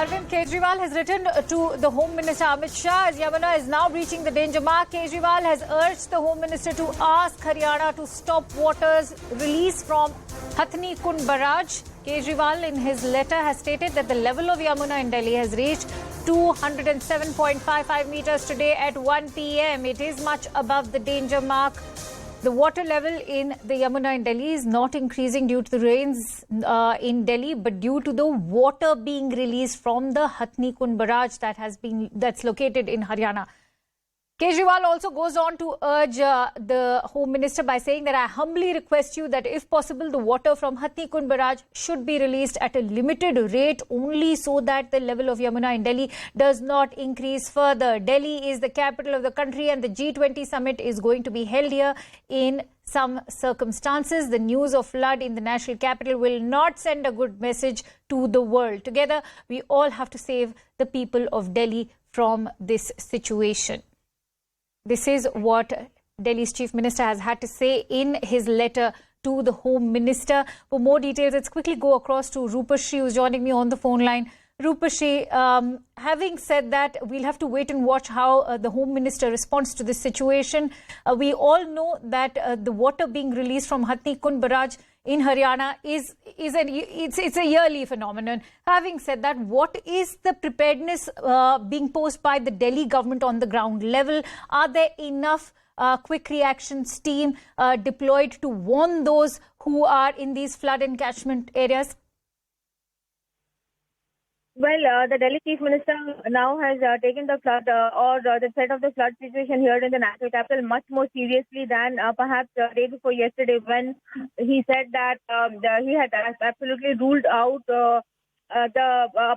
Arvind Kejriwal has written to the Home Minister Amit Shah as Yamuna is now reaching the danger mark. Kejriwal has urged the Home Minister to ask Haryana to stop water's release from Hathinikund barrage. Kejriwal in his letter has stated that the level of Yamuna in Delhi has reached 207.55 meters today at 1 p.m. It is much above the danger mark. The water level in the Yamuna in Delhi is not increasing due to the rains in Delhi, but due to the water being released from the Hathinikund barrage that's located in Haryana. Kejriwal also goes on to urge the Home Minister by saying that I humbly request you that if possible the water from Hathinikund barrage should be released at a limited rate only so that the level of Yamuna in Delhi does not increase further. Delhi is the capital of the country and the G20 summit is going to be held here. In some circumstances, the news of flood in the national capital will not send a good message to the world. Together, we all have to save the people of Delhi from this situation. This is what Delhi's Chief Minister has had to say in his letter to the Home Minister. For more details, let's quickly go across to Rupashi, who's joining me on the phone line. Rupashi, having said that, we'll have to wait and watch how the Home Minister responds to this situation. We all know that the water being released from Hathinikund barrage in Haryana is a yearly phenomenon. Having said that, what is the preparedness being posed by the Delhi government on the ground level? Are there enough quick reactions team deployed to warn those who are in these flood and catchment areas? Well, the Delhi Chief Minister now has taken the flood the threat of the flood situation here in the national capital much more seriously than perhaps the day before yesterday, when he said that he had absolutely ruled out the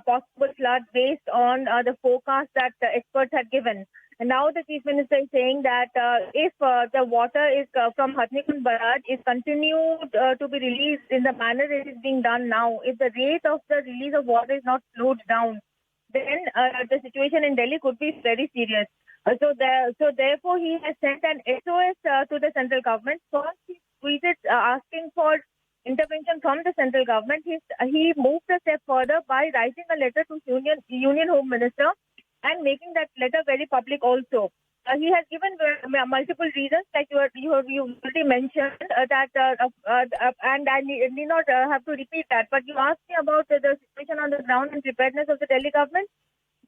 possible flood based on the forecast that the experts had given. And now the Chief Minister is saying that if the water is from Hathinikund barrage is continued to be released in the manner it is being done now, if the rate of the release of water is not slowed down, then the situation in Delhi could be very serious. So therefore, he has sent an SOS to the central government. First, he tweeted asking for intervention from the central government. He moved a step further by writing a letter to Union Home Minister and making that letter very public also. He has given multiple reasons, like you already mentioned, and I need not have to repeat that. But you asked me about the situation on the ground and preparedness of the Delhi government.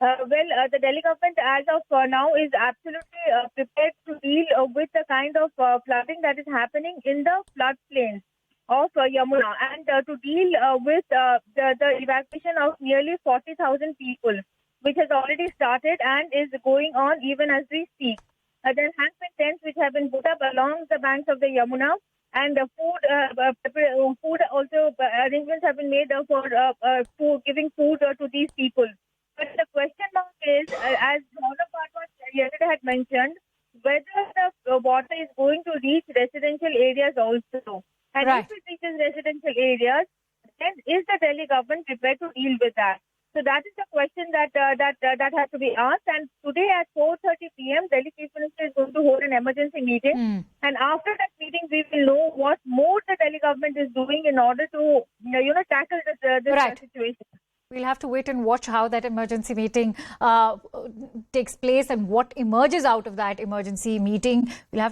The Delhi government as of now is absolutely prepared to deal with the kind of flooding that is happening in the floodplains of Yamuna, and to deal with the evacuation of nearly 40,000 people, which has already started and is going on even as we speak. There has been tents which have been put up along the banks of the Yamuna, and food also arrangements have been made for giving food to these people. But the question mark is, as Bhavna Bhargava yesterday had mentioned, whether the water is going to reach residential areas also. And right. If it reaches residential areas, then is the Delhi government prepared to deal with that? So that is the question that has to be asked. And today at 4:30 p.m., Delhi Chief Minister is going to hold an emergency meeting. And after that meeting, we will know what more the Delhi government is doing in order to tackle this right. situation. We'll have to wait and watch how that emergency meeting takes place and what emerges out of that emergency meeting. We'll have